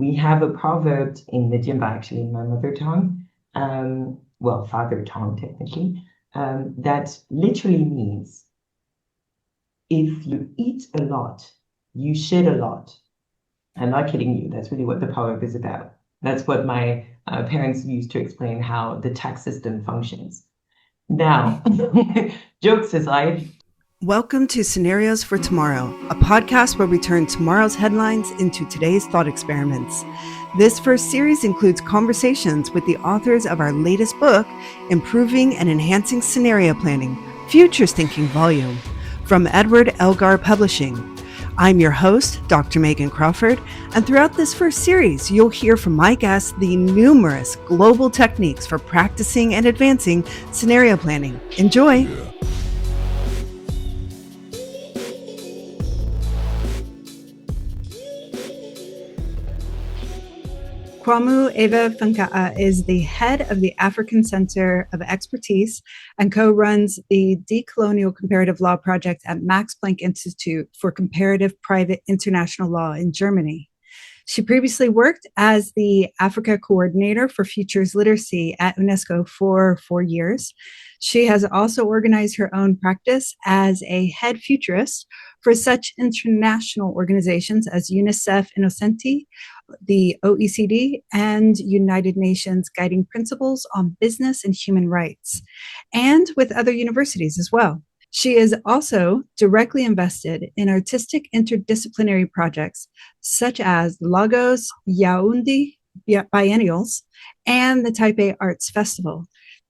we have a proverb in Midjamba, actually in my mother tongue, father tongue technically, that literally means if you eat a lot, you shit a lot. I'm not kidding you. That's really what the proverb is about. That's what my parents used to explain how the tax system functions. Now, jokes aside. Welcome to Scenarios for Tomorrow, a podcast where we turn tomorrow's headlines into today's thought experiments. This first series includes conversations with the authors of our latest book, Improving and Enhancing Scenario Planning, Futures Thinking Volume, from Edward Elgar Publishing. I'm your host, Dr. Megan Crawford, and throughout this first series, you'll hear from my guests the numerous global techniques for practicing and advancing scenario planning. Enjoy! Kwamou Eva Feukeu is the head of the African Center of Expertise and co-runs the Decolonial Comparative Law project at Max Planck Institute for Comparative Private International Law in Germany. She previously worked as the Africa Coordinator for Futures Literacy at UNESCO for 4 years. She has also organized her own practice as a head futurist for such international organizations as UNICEF Innocenti, the OECD, and United Nations Guiding Principles on Business and Human Rights, and with other universities as well. She is also directly invested in artistic interdisciplinary projects such as Lagos Yaoundé Biennials and the Taipei Arts Festival.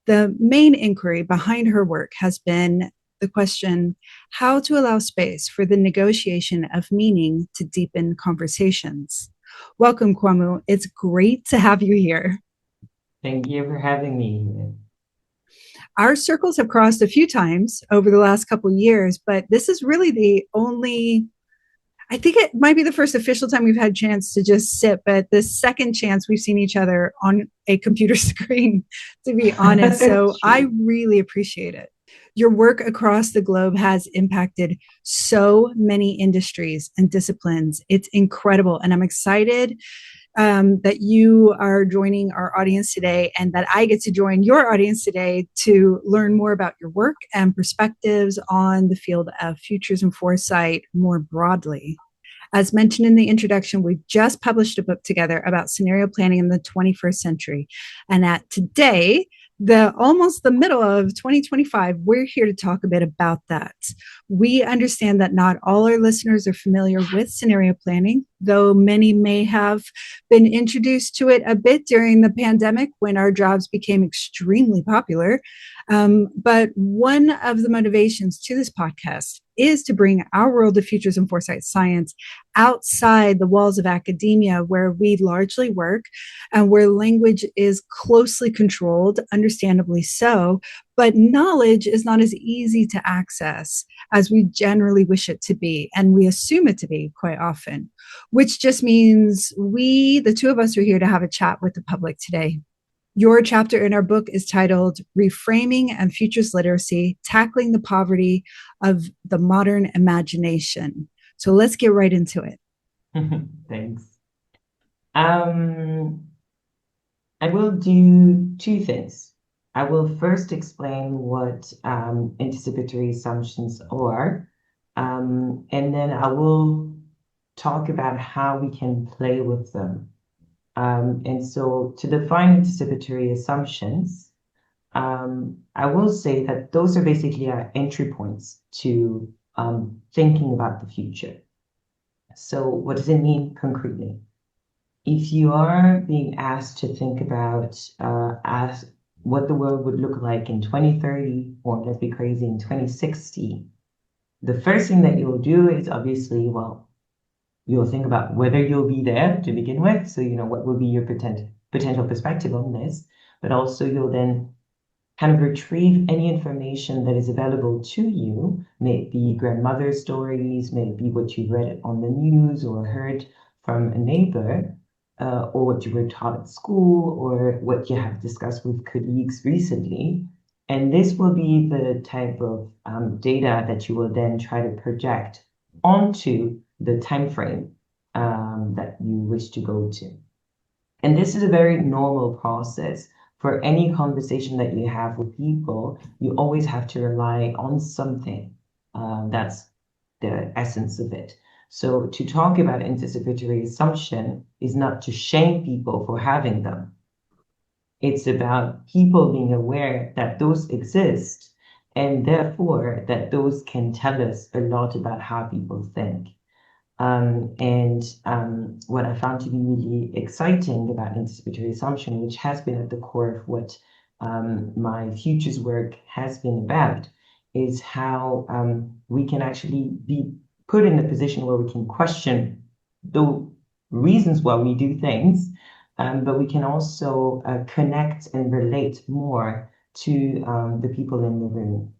The main inquiry behind her work has been the question, how to allow space for the negotiation of meaning to deepen conversations. Welcome, Kwamou. It's great to have you here. Thank you for having me. Our circles have crossed a few times over the last couple of years, but this is really the only, I think it might be the first official time we've had a chance to just sit, but the second chance we've seen each other on a computer screen, to be honest. So I really appreciate it. Your work across the globe has impacted so many industries and disciplines. It's incredible. And I'm excited that you are joining our audience today and that I get to join your audience today to learn more about your work and perspectives on the field of futures and foresight more broadly. As mentioned in the introduction, we've just published a book together about scenario planning in the 21st century. And at today, almost the middle of 2025, we're here to talk a bit about that. We understand that not all our listeners are familiar with scenario planning, though many may have been introduced to it a bit during the pandemic when our jobs became extremely popular. But one of the motivations to this podcast is to bring our world of futures and foresight science outside the walls of academia, where we largely work and where language is closely controlled, understandably so, but knowledge is not as easy to access as we generally wish it to be, and we assume it to be quite often, which just means the two of us, are here to have a chat with the public today. Your chapter in our book is titled Reframing and Futures Literacy, Tackling the Poverty of the Modern Imagination. So let's get right into it. Thanks. I will do two things. I will first explain what anticipatory assumptions are, and then I will talk about how we can play with them. And so to define anticipatory assumptions, I will say that those are basically our entry points to thinking about the future. So what does it mean concretely? If you are being asked to think about what the world would look like in 2030, or let's be crazy, in 2060, the first thing that you'll do is obviously, you'll think about whether you'll be there to begin with. So, what will be your potential perspective on this, but also you'll then kind of retrieve any information that is available to you, may it be grandmother's stories, may it be what you read on the news or heard from a neighbor, or what you were taught at school, or what you have discussed with colleagues recently. And this will be the type of data that you will then try to project onto the time frame that you wish to go to. And this is a very normal process. For any conversation that you have with people, you always have to rely on something. That's the essence of it. So to talk about anticipatory assumption is not to shame people for having them. It's about people being aware that those exist, and therefore that those can tell us a lot about how people think. What I found to be really exciting about anticipatory assumption, which has been at the core of what my futures work has been about, is how we can actually be put in a position where we can question the reasons why we do things, but we can also connect and relate more to the people in the room.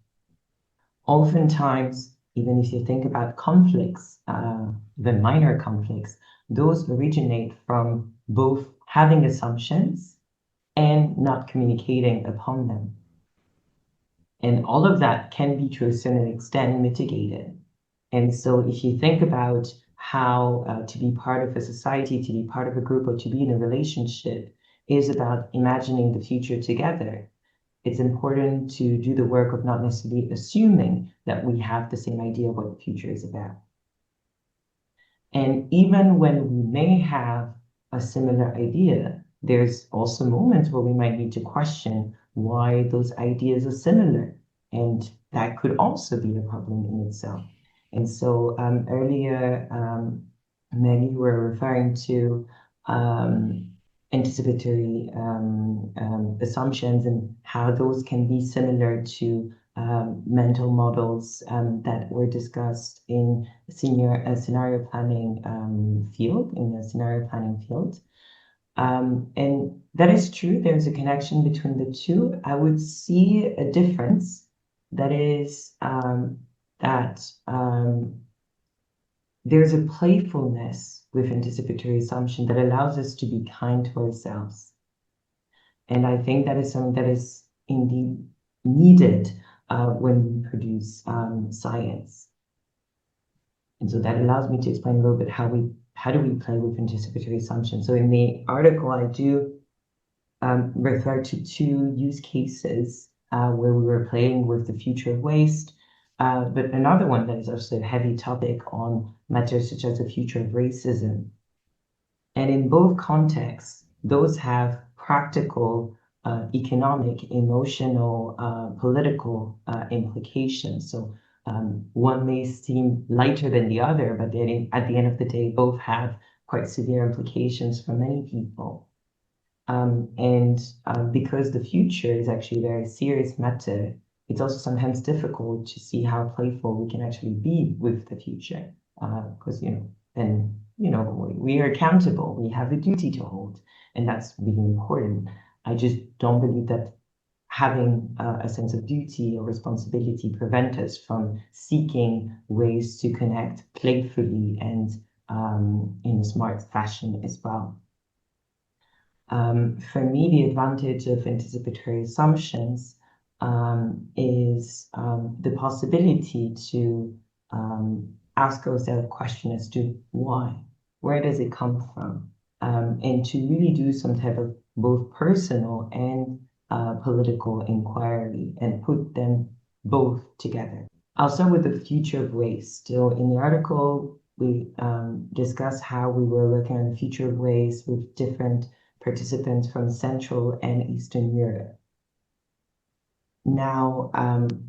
Oftentimes, even if you think about conflicts, the minor conflicts, those originate from both having assumptions and not communicating upon them. And all of that can be, to a certain extent, mitigated. And so if you think about how to be part of a society, to be part of a group, or to be in a relationship is about imagining the future together, it's important to do the work of not necessarily assuming that we have the same idea of what the future is about. And even when we may have a similar idea, there's also moments where we might need to question why those ideas are similar. And that could also be a problem in itself. And so earlier, Maggie, you were referring to anticipatory assumptions and how those can be similar to mental models that were discussed in scenario planning field, in the scenario planning field. And that is true. There's a connection between the two. I would see a difference that is there's a playfulness with anticipatory assumption that allows us to be kind to ourselves. And I think that is something that is indeed needed when we produce science. And so that allows me to explain a little bit how do we play with anticipatory assumptions. So in the article, I do refer to two use cases where we were playing with the future of waste. But another one that is also a heavy topic on matters such as the future of racism. And in both contexts, those have practical, economic, emotional, political implications. So one may seem lighter than the other, but then at the end of the day, both have quite severe implications for many people. Because the future is actually a very serious matter, it's also sometimes difficult to see how playful we can actually be with the future, because we are accountable. We have a duty to hold, and that's really important. I just don't believe that having a sense of duty or responsibility prevent us from seeking ways to connect playfully and in a smart fashion as well. For me, the advantage of anticipatory assumptions is the possibility to ask ourselves a question as to why, where does it come from, and to really do some type of both personal and political inquiry and put them both together. I'll start with the future of waste. So in the article, we discuss how we were looking at the future of waste with different participants from Central and Eastern Europe. Now,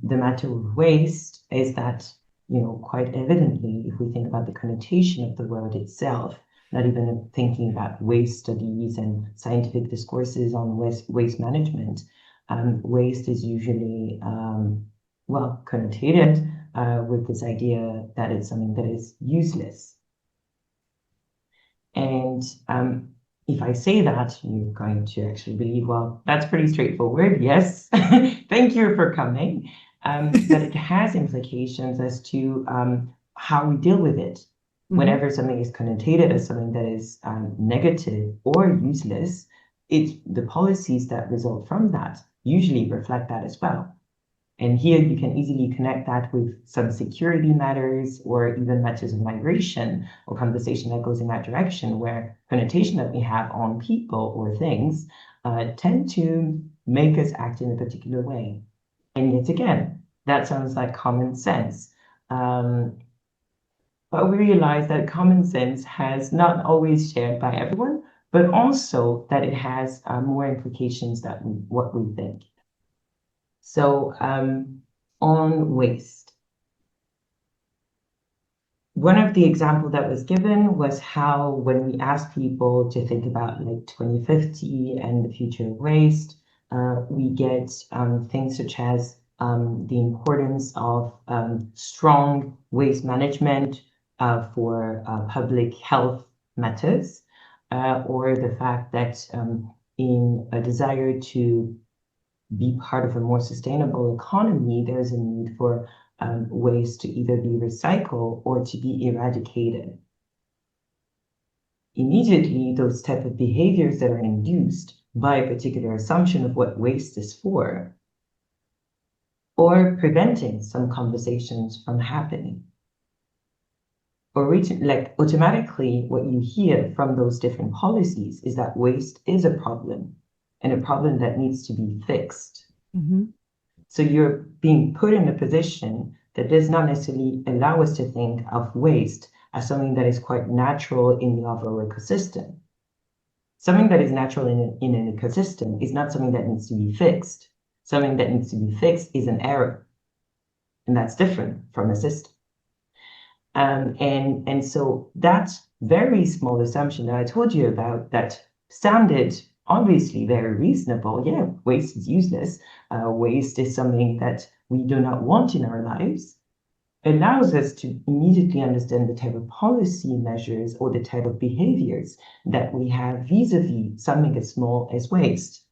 the matter of waste is that, quite evidently, if we think about the connotation of the word itself, not even thinking about waste studies and scientific discourses on waste management, waste is usually, connotated with this idea that it's something that is useless. And if I say that, you're going to actually believe, well, that's pretty straightforward. Yes, thank you for coming. But it has implications as to how we deal with it. Whenever something is connotated as something that is negative or useless, the policies that result from that usually reflect that as well. And here you can easily connect that with some security matters or even matters of migration or conversation that goes in that direction, where connotation that we have on people or things tend to make us act in a particular way. And yet again, that sounds like common sense. But we realize that common sense has not always shared by everyone, but also that it has more implications than what we think. So on waste, one of the examples that was given was how when we ask people to think about like 2050 and the future of waste, we get things such as the importance of strong waste management for public health matters, or the fact that in a desire to be part of a more sustainable economy, there's a need for waste to either be recycled or to be eradicated. Immediately, those type of behaviors that are induced by a particular assumption of what waste is for, or preventing some conversations from happening. Or like automatically, what you hear from those different policies is that waste is a problem and a problem that needs to be fixed. Mm-hmm. So you're being put in a position that does not necessarily allow us to think of waste as something that is quite natural in the overall ecosystem. Something that is natural in an ecosystem is not something that needs to be fixed. Something that needs to be fixed is an error. And that's different from a system. And so that very small assumption that I told you about that sounded obviously very reasonable. Yeah, waste is useless. Waste is something that we do not want in our lives. Allows us to immediately understand the type of policy measures or the type of behaviors that we have vis-a-vis something as small as waste.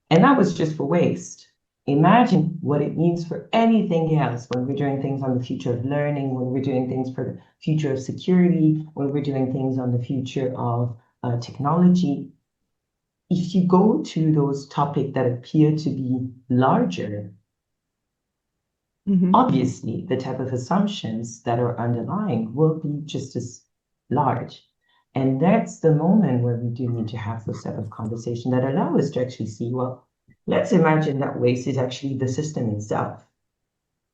And that was just for waste. Imagine what it means for anything else when we're doing things on the future of learning, when we're doing things for the future of security, when we're doing things on the future of technology. If you go to those topics that appear to be larger, obviously the type of assumptions that are underlying will be just as large. And that's the moment where we do need to have those type of conversation that allow us to actually see, well, let's imagine that waste is actually the system itself.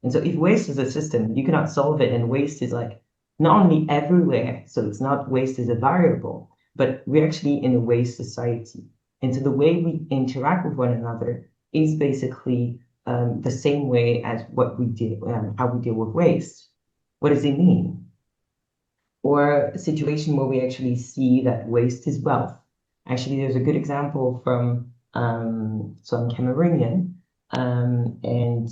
And so if waste is a system, you cannot solve it, and waste is like not only everywhere, so it's not waste is a variable, but we're actually in a waste society. And so the way we interact with one another is basically the same way as what we do, how we deal with waste. What does it mean? Or a situation where we actually see that waste is wealth. Actually, there's a good example from, so I'm Cameroonian, and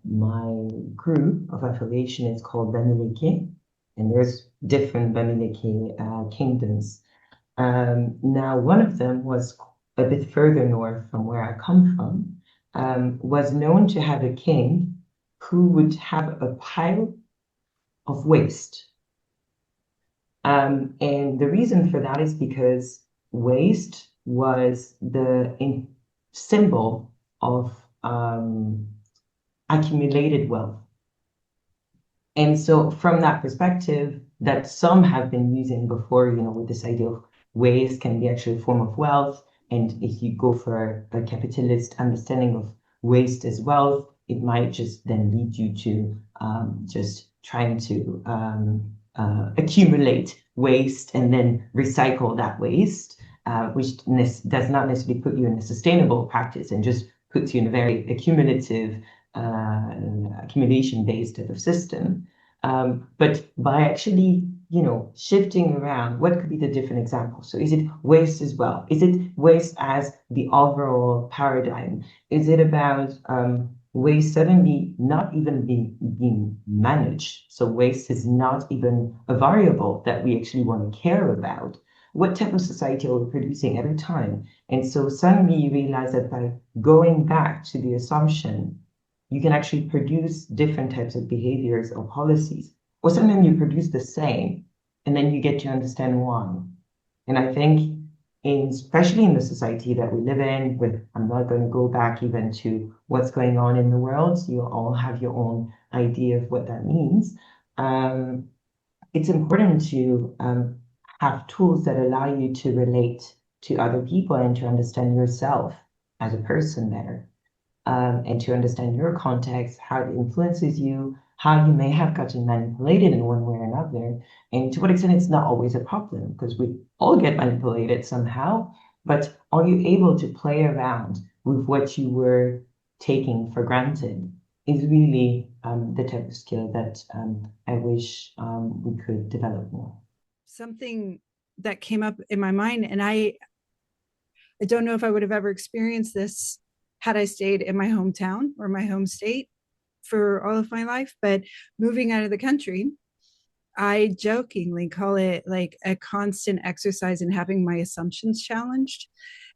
my group of affiliation is called Bamileke, and there's different Bamileke kingdoms. Now, one of them was a bit further north from where I come from, was known to have a king who would have a pile of waste. And the reason for that is because waste was the symbol of accumulated wealth. And so from that perspective, that some have been using before, with this idea of waste can be actually a form of wealth. And if you go for a capitalist understanding of waste as wealth, it might just then lead you to just trying to accumulate waste and then recycle that waste, which does not necessarily put you in a sustainable practice and just puts you in a very accumulative, accumulation-based type of system. But by actually, shifting around, what could be the different examples? So is it waste as well? Is it waste as the overall paradigm? Is it about waste suddenly not even being managed? So waste is not even a variable that we actually want to care about. What type of society are we producing every time? And so suddenly you realize that by going back to the assumption, you can actually produce different types of behaviors or policies. Or sometimes you produce the same, and then you get to understand why. And I think especially in the society that we live in, I'm not going to go back even to what's going on in the world. You all have your own idea of what that means. It's important to have tools that allow you to relate to other people and to understand yourself as a person better, and to understand your context, how it influences you, how you may have gotten manipulated in one way or another, and to what extent it's not always a problem, because we all get manipulated somehow. But are you able to play around with what you were taking for granted is really the type of skill that I wish we could develop more. Something that came up in my mind, and I don't know if I would have ever experienced this had I stayed in my hometown or my home state for all of my life, but moving out of the country, I jokingly call it like a constant exercise in having my assumptions challenged.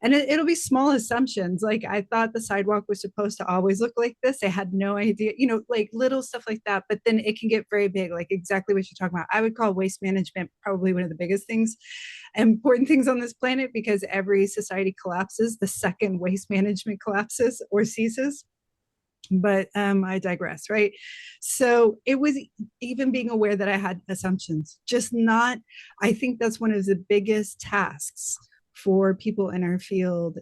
And it'll be small assumptions. Like I thought the sidewalk was supposed to always look like this. I had no idea, like little stuff like that. But then it can get very big, like exactly what you're talking about. I would call waste management probably one of the biggest things, important things on this planet, because every society collapses the second waste management collapses or ceases. But I digress, right? So it was even being aware that I had assumptions, just not, I think that's one of the biggest tasks for people in our field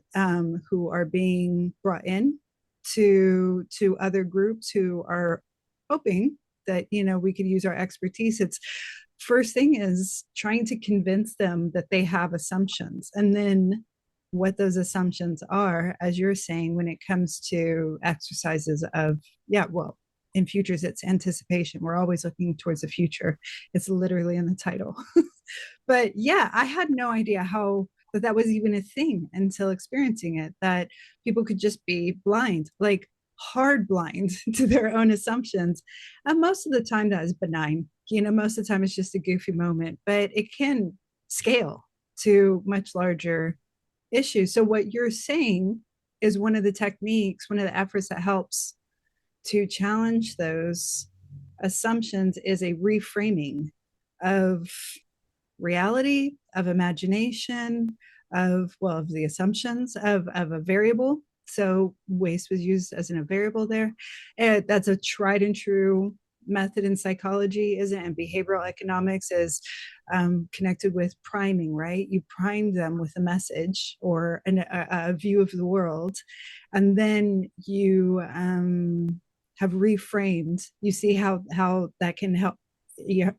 who are being brought in to other groups who are hoping that, we could use our expertise. It's first thing is trying to convince them that they have assumptions, and then what those assumptions are, as you're saying, when it comes to exercises of, in futures, it's anticipation. We're always looking towards the future. It's literally in the title. But yeah, I had no idea how that was even a thing until experiencing it, that people could just be blind, like hard blind to their own assumptions. And most of the time that is benign. Most of the time it's just a goofy moment, but it can scale to much larger issue. So what you're saying is one of the techniques, one of the efforts that helps to challenge those assumptions is a reframing of reality, of imagination, of the assumptions of a variable. So waste was used as a variable there. And that's a tried and true method in psychology, isn't it? And behavioral economics is connected with priming, right? You prime them with a message or a view of the world, and then you have reframed. You see how that can help.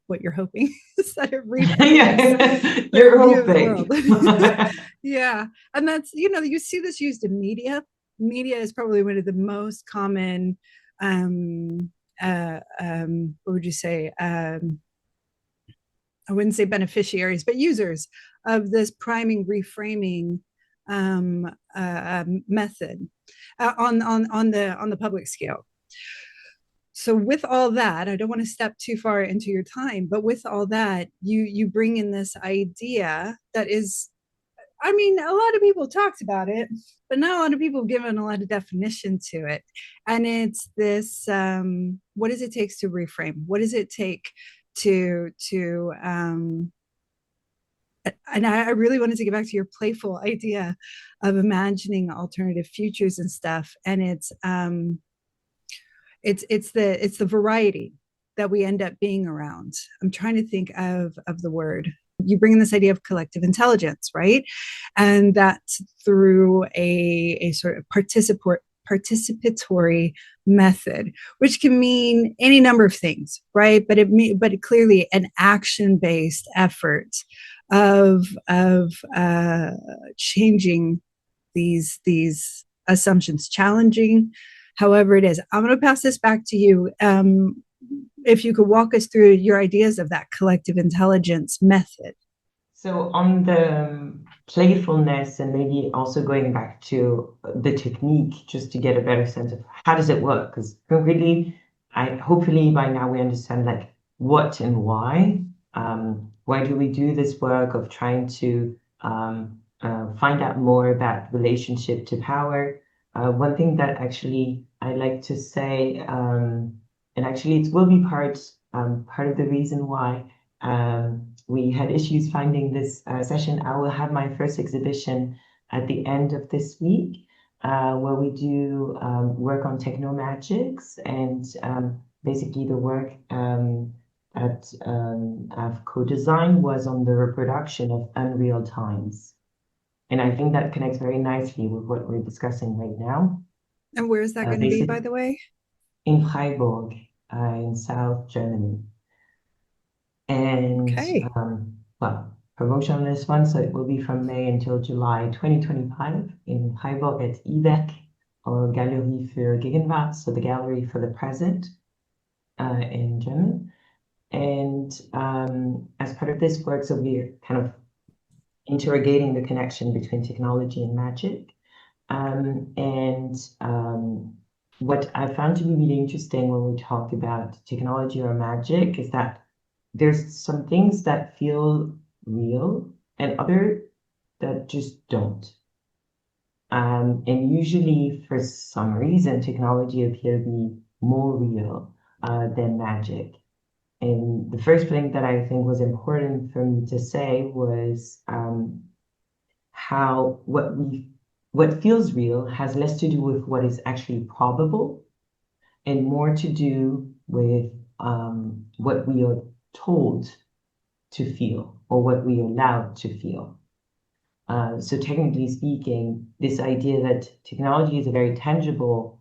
What you're hoping is that it reframes you're view of the hoping. world. Yeah, and that's you see this used in media. Media is probably one of the most common what would you say? I wouldn't say beneficiaries, but users of this priming, reframing method on the public scale. So with all that, I don't want to step too far into your time, but with all that, you bring in this idea that is, I mean, a lot of people talked about it, but not a lot of people have given a lot of definition to it. And it's this, what does it take to reframe? What does it take to and I really wanted to get back to your playful idea of imagining alternative futures and stuff. And it's the variety that we end up being around. I'm trying to think of the word. You bring in this idea of collective intelligence, right? And that's through a sort of participatory method, which can mean any number of things, right? But it clearly an action-based effort of changing these assumptions, challenging however it is. I'm going to pass this back to you. If you could walk us through your ideas of that collective intelligence method. So on the playfulness, and maybe also going back to the technique, just to get a better sense of how does it work? Because concretely, hopefully by now we understand like what and why. Why do we do this work of trying to find out more about relationship to power? One thing that actually I like to say, and actually it will be part of the reason why we had issues finding this session. I will have my first exhibition at the end of this week, where we do work on technomagics, and basically the work that I've co-designed was on the reproduction of unreal times. And I think that connects very nicely with what we're discussing right now. And where is that going to be, by the way? In Freiburg, in South Germany. And okay. Well, promotion on this one, so it will be from May until July 2025 in Freiburg at IESP, or Galerie für Gegenwart, so the gallery for the present in German. And as part of this work, so we're kind of interrogating the connection between technology and magic. What I found to be really interesting when we talk about technology or magic is that there's some things that feel real and other that just don't. And usually, for some reason, technology appears to be more real than magic. And the first thing that I think was important for me to say was how what feels real has less to do with what is actually probable and more to do with what we are told to feel or what we are allowed to feel. So technically speaking, this idea that technology is a very tangible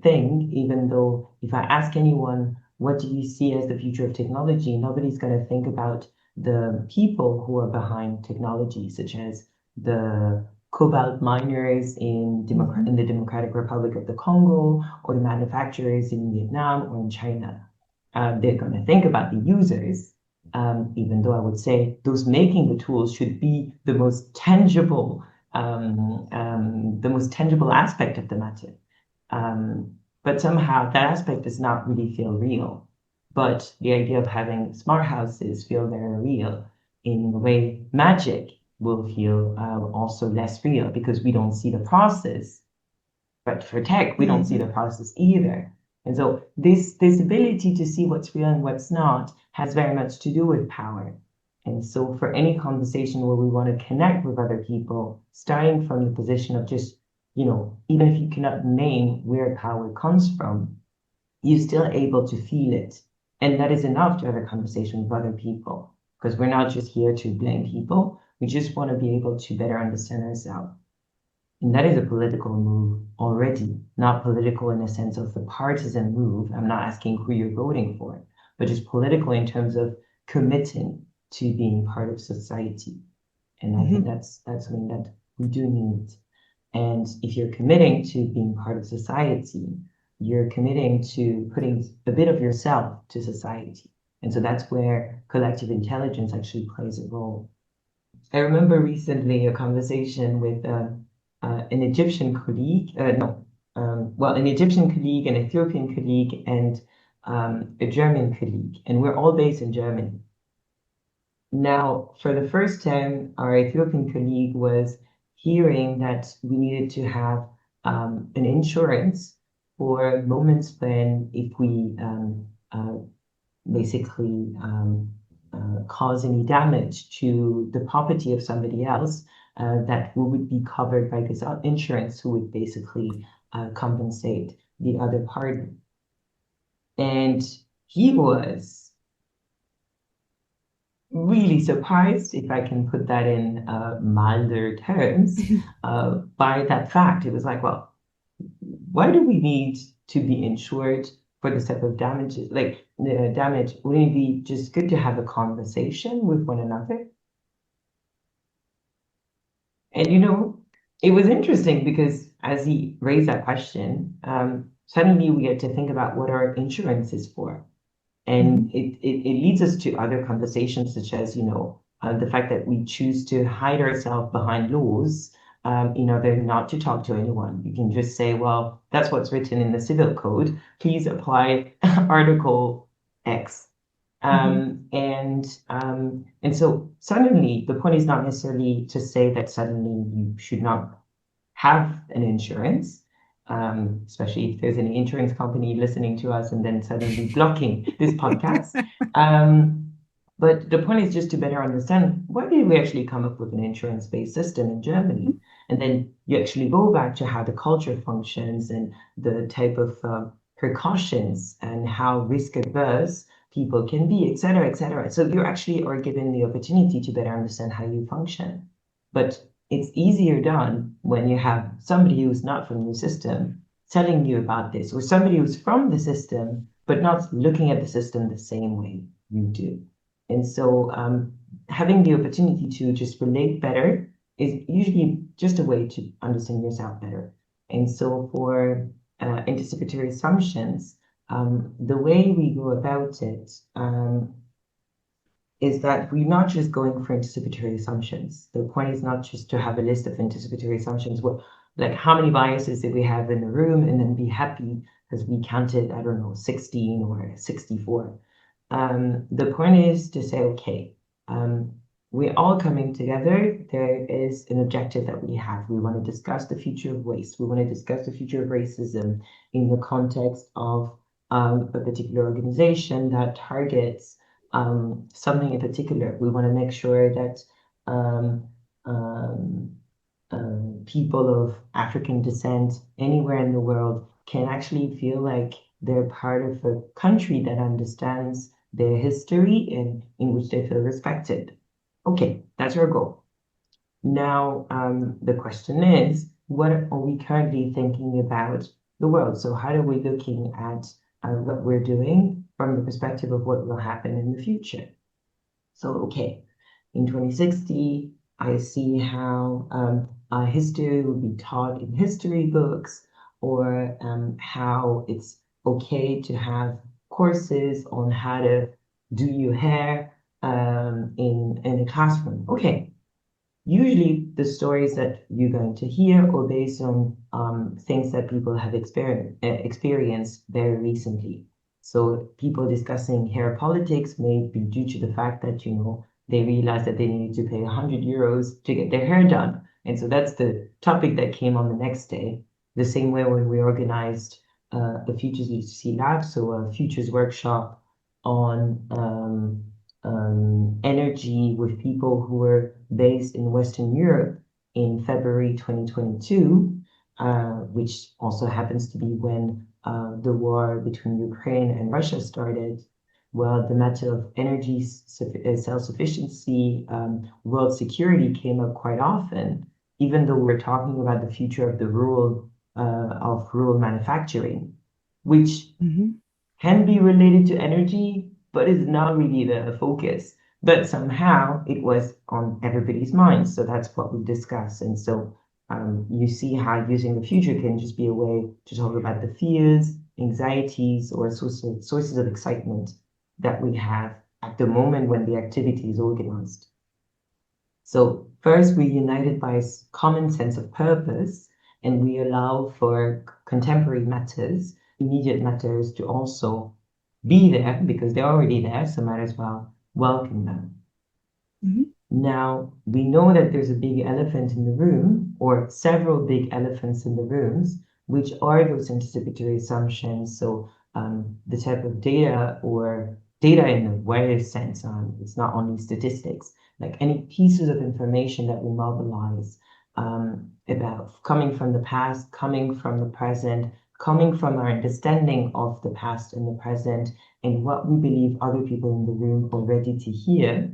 thing, even though if I ask anyone, what do you see as the future of technology? Nobody's going to think about the people who are behind technology, such as the cobalt miners in the Democratic Republic of the Congo, or the manufacturers in Vietnam or in China. They're going to think about the users, even though I would say those making the tools should be the most tangible aspect of the matter. But somehow that aspect does not really feel real. But the idea of having smart houses feel very real in a way magic will feel also less real because we don't see the process. But for tech, we don't see the process either. And so this ability to see what's real and what's not has very much to do with power. And so for any conversation where we want to connect with other people, starting from the position of just, even if you cannot name where power comes from, you're still able to feel it. And that is enough to have a conversation with other people, because we're not just here to blame people. We just want to be able to better understand ourselves. And that is a political move already, not political in the sense of the partisan move. I'm not asking who you're voting for, but just political in terms of committing to being part of society. And I think that's something that we do need. And if you're committing to being part of society, you're committing to putting a bit of yourself to society. And so that's where collective intelligence actually plays a role. I remember recently a conversation with an Egyptian colleague, an Egyptian colleague, an Ethiopian colleague, and a German colleague, and we're all based in Germany. Now, for the first time, our Ethiopian colleague was hearing that we needed to have an insurance for moments when if we basically cause any damage to the property of somebody else, that we would be covered by this insurance who would basically compensate the other party. And he was really surprised, if I can put that in milder terms, by that fact. It was like, well, why do we need to be insured for this type of damages? Like the damage, wouldn't it be just good to have a conversation with one another? And it was interesting because as he raised that question, suddenly we get to think about what our insurance is for. And it leads us to other conversations, such as, the fact that we choose to hide ourselves behind laws in order not to talk to anyone. You can just say, well, that's what's written in the civil code. Please apply Article X. And so suddenly the point is not necessarily to say that suddenly you should not have an insurance, especially if there's an insurance company listening to us and then suddenly blocking this podcast. But the point is just to better understand, why did we actually come up with an insurance-based system in Germany? And then you actually go back to how the culture functions and the type of precautions and how risk averse people can be, et cetera, et cetera. So you actually are given the opportunity to better understand how you function. But it's easier done when you have somebody who's not from the system telling you about this, or somebody who's from the system, but not looking at the system the same way you do. And so having the opportunity to just relate better is usually just a way to understand yourself better. And so for anticipatory assumptions, the way we go about it is that we're not just going for anticipatory assumptions. The point is not just to have a list of anticipatory assumptions. Well, like how many biases did we have in the room, and then be happy because we counted, I don't know, 16 or 64. The point is to say, okay, we're all coming together. There is an objective that we have. We want to discuss the future of waste. We want to discuss the future of racism in the context of a particular organization that targets something in particular. We want to make sure that people of African descent anywhere in the world can actually feel like they're part of a country that understands their history and in which they feel respected. Okay, that's our goal. Now, the question is, what are we currently thinking about the world? So how are we looking at what we're doing from the perspective of what will happen in the future? So, okay, in 2060, I see how history will be taught in history books, or how it's okay to have courses on how to do your hair in a classroom. Okay, usually the stories that you're going to hear are based on things that people have experienced very recently. So people discussing hair politics may be due to the fact that, you know, they realized that they needed to pay 100 euros to get their hair done. And so that's the topic that came on the next day. The same way when we organized the Futures Literacy Lab, so a futures workshop on energy with people who were based in Western Europe in February 2022, which also happens to be when the war between Ukraine and Russia started. Well, the matter of energy self-sufficiency, world security came up quite often, even though we're talking about the future of the rural manufacturing, which can be related to energy, but is not really the focus. But somehow it was on everybody's minds. So that's what we discussed. And so you see how using the future can just be a way to talk about the fears, anxieties, or sources of excitement that we have at the moment when the activity is organized. So first, we're united by a common sense of purpose, and we allow for contemporary matters, immediate matters, to also be there because they're already there, so might as well welcome them. Now, we know that there's a big elephant in the room, or several big elephants in the rooms, which are those anticipatory assumptions. So the type of data, or data in the widest sense, it's not only statistics, like any pieces of information that we mobilize about coming from the past, coming from the present, coming from our understanding of the past and the present, and what we believe other people in the room are ready to hear.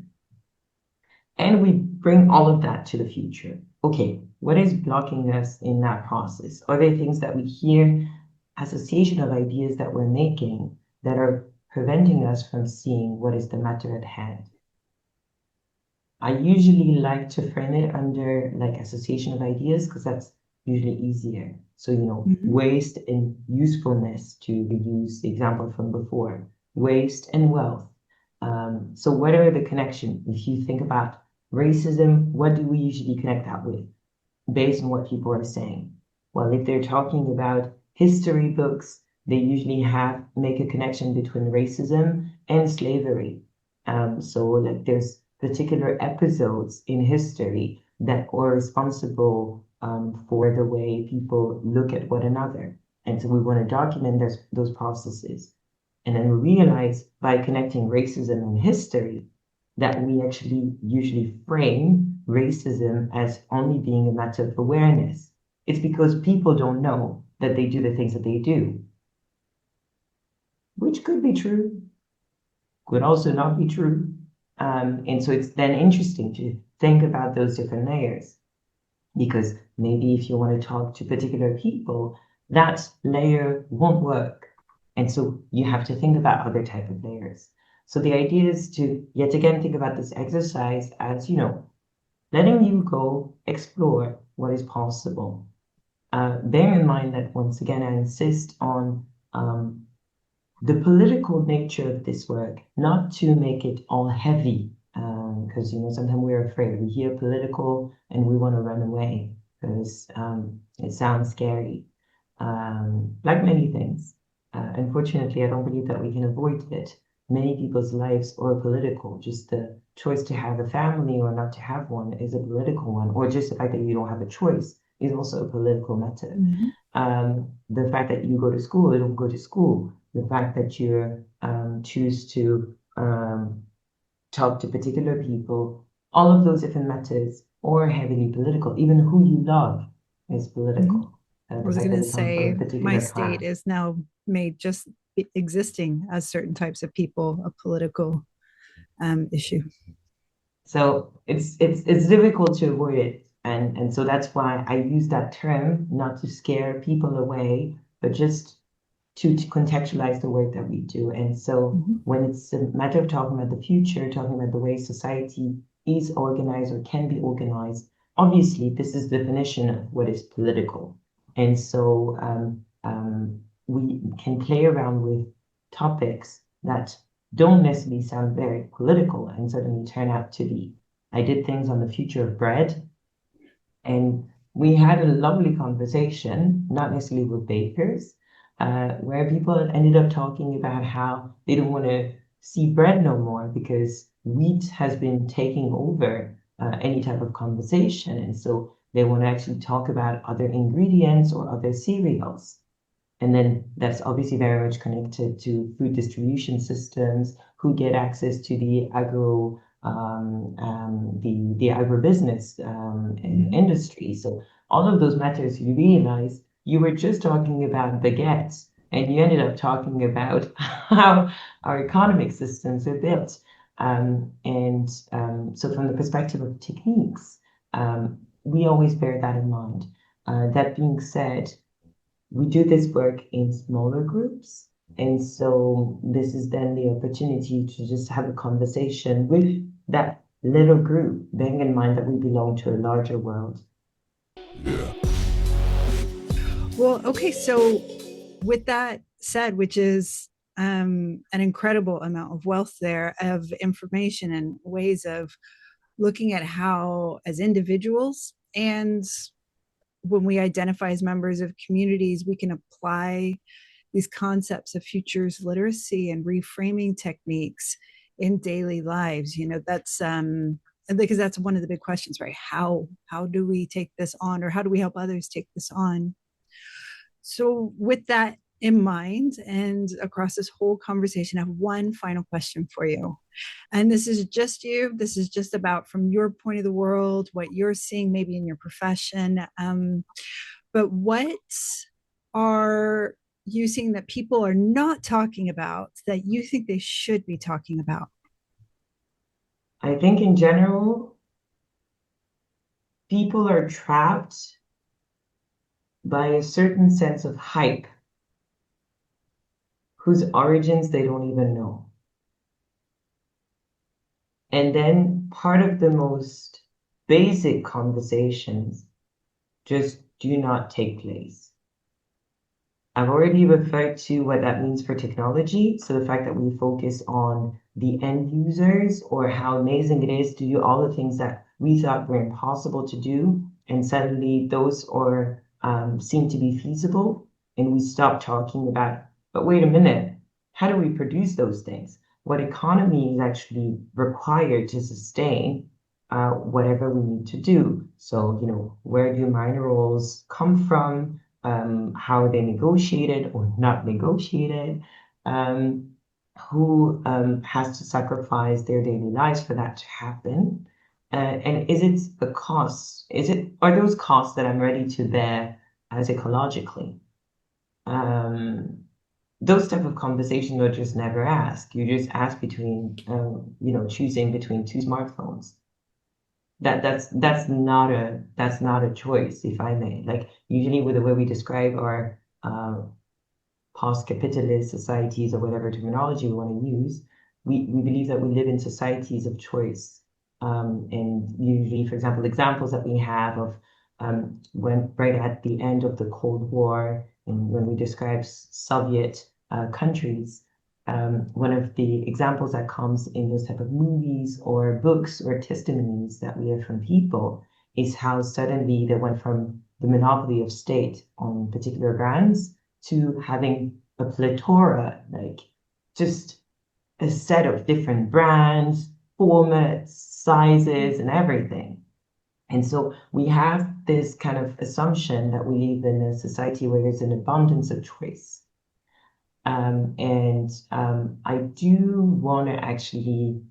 And we bring all of that to the future. Okay, what is blocking us in that process? Are there things that we hear, association of ideas that we're making, that are preventing us from seeing what is the matter at hand? I usually like to frame it under like association of ideas because that's usually easier. So, you know, waste and usefulness, to reuse the example from before, waste and wealth. So what are the connection? If you think about racism, what do we usually connect that with based on what people are saying? Well, if they're talking about history books, they usually make a connection between racism and slavery. So like there's particular episodes in history that are responsible for the way people look at one another. And so we want to document those processes. And then we realize by connecting racism and history, that we actually usually frame racism as only being a matter of awareness. It's because people don't know that they do the things that they do, which could be true, could also not be true. And so it's then interesting to think about those different layers, because maybe if you want to talk to particular people, that layer won't work. And so you have to think about other type of layers. So the idea is to yet again think about this exercise as, letting you go explore what is possible. Bear in mind that once again, I insist on the political nature of this work, not to make it all heavy, because sometimes we're afraid. We hear political and we want to run away because it sounds scary. Like many things, unfortunately, I don't believe that we can avoid it. Many people's lives are political. Just the choice to have a family or not to have one is a political one, or just the fact that you don't have a choice is also a political matter. The fact that you go to school, you don't go to school. The fact that you choose to talk to particular people, all of those different matters are heavily political. Even who you love is political. I was going to say, my state class. is now made just existing as certain types of people a political issue. So it's difficult to avoid it. And so that's why I use that term, not to scare people away, but just to contextualize the work that we do. And so when it's a matter of talking about the future, talking about the way society is organized or can be organized, obviously this is the definition of what is political. And so we can play around with topics that don't necessarily sound very political and suddenly turn out to be. I did things on the future of bread, and we had a lovely conversation, not necessarily with bakers, where people ended up talking about how they don't want to see bread no more because wheat has been taking over any type of conversation. And so they want to actually talk about other ingredients or other cereals. And then that's obviously very much connected to food distribution systems, who get access to the agribusiness industry. So all of those matters, you realize you were just talking about baguettes, and you ended up talking about how our economic systems are built. So from the perspective of techniques, we always bear that in mind. That being said, we do this work in smaller groups. And so this is then the opportunity to just have a conversation with that little group, bearing in mind that we belong to a larger world. Yeah. Well, okay. So with that said, which is an incredible amount of wealth there of information and ways of looking at how as individuals and when we identify as members of communities, we can apply these concepts of futures literacy and reframing techniques in daily lives. That's because that's one of the big questions, right? How do we take this on, or how do we help others take this on? So with that in mind, and across this whole conversation, I have one final question for you. And this is just you. This is just about from your point of the world, what you're seeing maybe in your profession. But what are you seeing that people are not talking about that you think they should be talking about? I think in general, people are trapped by a certain sense of hype whose origins they don't even know. And then part of the most basic conversations just do not take place. I've already referred to what that means for technology. So the fact that we focus on the end users, or how amazing it is to do all the things that we thought were impossible to do, and suddenly those are seem to be feasible, and we stop talking about, but wait a minute, how do we produce those things? What economy is actually required to sustain whatever we need to do? So, where do minerals come how are they negotiated or not negotiated? How who has to sacrifice their daily lives for that to happen? And is it a cost? Are those costs that I'm ready to bear as ecologically? Those type of conversations are just never asked. You just ask between, choosing between two smartphones. That's not a choice, if I may. Like usually with the way we describe our post-capitalist societies or whatever terminology we want to use, we believe that we live in societies of choice. And usually, for examples that we have of when right at the end of the Cold War and when we describe Soviet countries, one of the examples that comes in those type of movies or books or testimonies that we have from people is how suddenly they went from the monopoly of state on particular brands to having a plethora, like just a set of different brands, formats, sizes, and everything. And so we have this kind of assumption that we live in a society where there's an abundance of choice. I do want to actually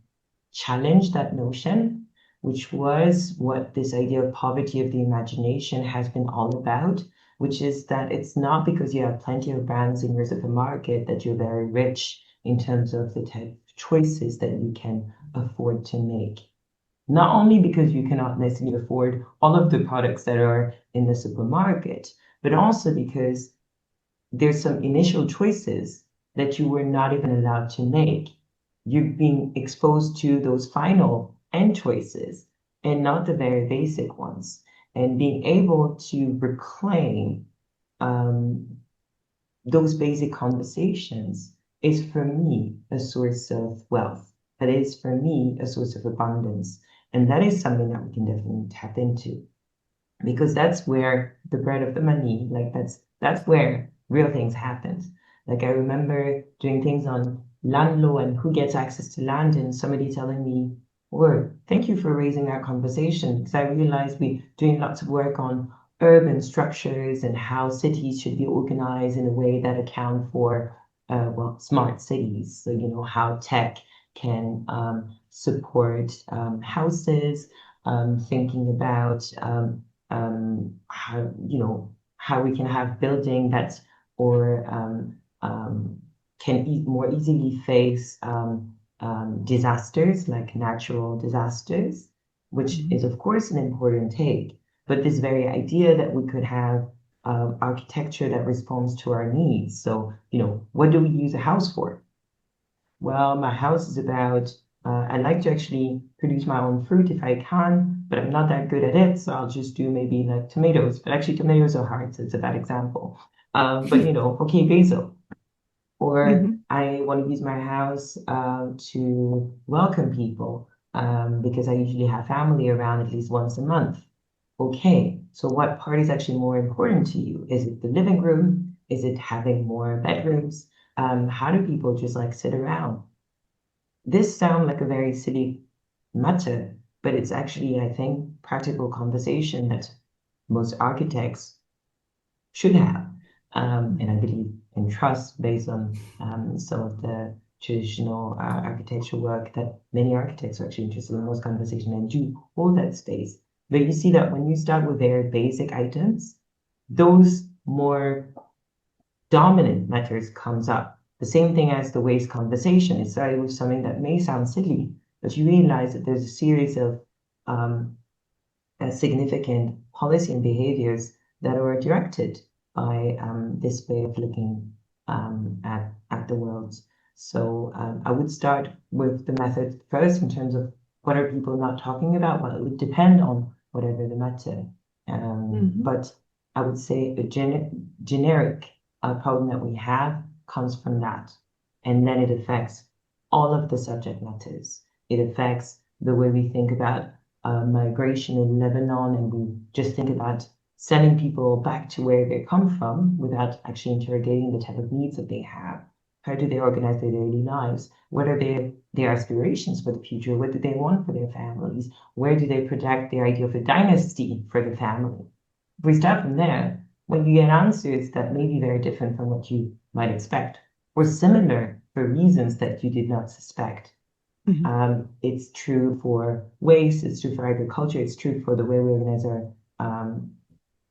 challenge that notion, which was what this idea of poverty of the imagination has been all about, which is that it's not because you have plenty of brands in your supermarket that you're very rich in terms of the type of choices that you can afford to make. Not only because you cannot necessarily afford all of the products that are in the supermarket, but also because there's some initial choices that you were not even allowed to make. You're being exposed to those final end choices and not the very basic ones. And being able to reclaim those basic conversations is for me a source of wealth. That is for me a source of abundance. And that is something that we can definitely tap into because that's where the bread of the money, like that's where real things happen. Like I remember doing things on land law and who gets access to land and somebody telling me, or thank you for raising that conversation because I realized we're doing lots of work on urban structures and how cities should be organized in a way that account for smart cities. So, how tech can support houses, thinking about how we can have building that's or can more easily face disasters like natural disasters, which is of course an important take. But this very idea that we could have architecture that responds to our needs. So, what do we use a house for? Well, my house is about, I like to actually produce my own fruit if I can, but I'm not that good at it. So I'll just do maybe like tomatoes, but actually tomatoes are hard, so it's a bad example. But okay, basil. Or I want to use my house to welcome people because I usually have family around at least once a month. Okay, so what part is actually more important to you? Is it the living room? Is it having more bedrooms? How do people just like sit around? This sounds like a very silly matter, but it's actually, I think, practical conversation that most architects should have. And I believe and trust based on some of the traditional architectural work that many architects are actually interested in those conversations and do hold that space. But you see that when you start with very basic items, those more dominant matters comes up. The same thing as the waste conversation. It started with something that may sound silly, but you realize that there's a series of significant policy and behaviors that are directed by this way of looking at the world. So I would start with the method first in terms of what are people not talking about? Well, it would depend on whatever the matter. But I would say a generic problem that we have comes from that. And then it affects all of the subject matters. It affects the way we think about migration in Lebanon, and we just think about sending people back to where they come from without actually interrogating the type of needs that they have. How do they organize their daily lives? What are their aspirations for the future? What do they want for their families? Where do they project their idea of a dynasty for the family? If we start from there, when you get answers that may be very different from what you might expect, or similar for reasons that you did not suspect. Mhm. It's true for waste, it's true for agriculture, it's true for the way we organize our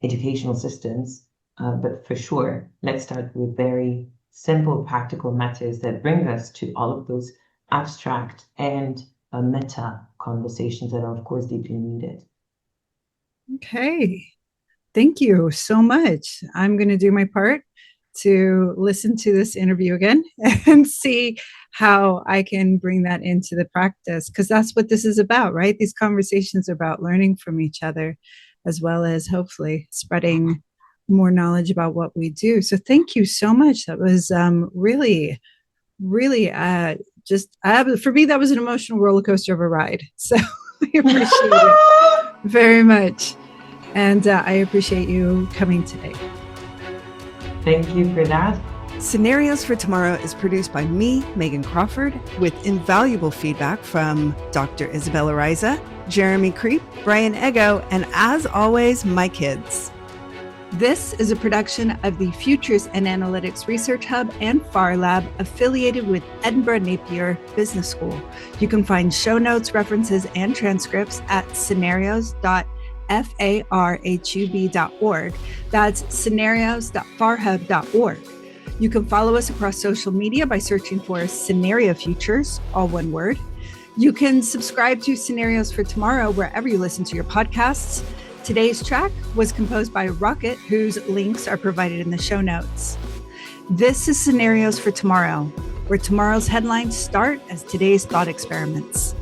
educational systems. But for sure, let's start with very simple, practical matters that bring us to all of those abstract and meta conversations that are, of course, deeply needed. Okay. Thank you so much. I'm going to do my part to listen to this interview again and see how I can bring that into the practice, because that's what this is about, right? These conversations are about learning from each other, as well as hopefully spreading more knowledge about what we do. So thank you so much. That was really, really just for me, that was an emotional roller coaster of a ride. So I appreciate it very much. And I appreciate you coming today. Thank you for that. Scenarios for Tomorrow is produced by me, Megan Crawford, with invaluable feedback from Dr. Isabella Riza, Jeremy Creep, Brian Ego, and as always, my kids. This is a production of the Futures and Analytics Research Hub and FAR Lab, affiliated with Edinburgh Napier Business School. You can find show notes, references, and transcripts at scenarios.farhub.org. That's scenarios.farhub.org. You can follow us across social media by searching for Scenario Futures, all one word. You can subscribe to Scenarios for Tomorrow wherever you listen to your podcasts. Today's track was composed by Rocket, whose links are provided in the show notes. This is Scenarios for Tomorrow, where tomorrow's headlines start as today's thought experiments.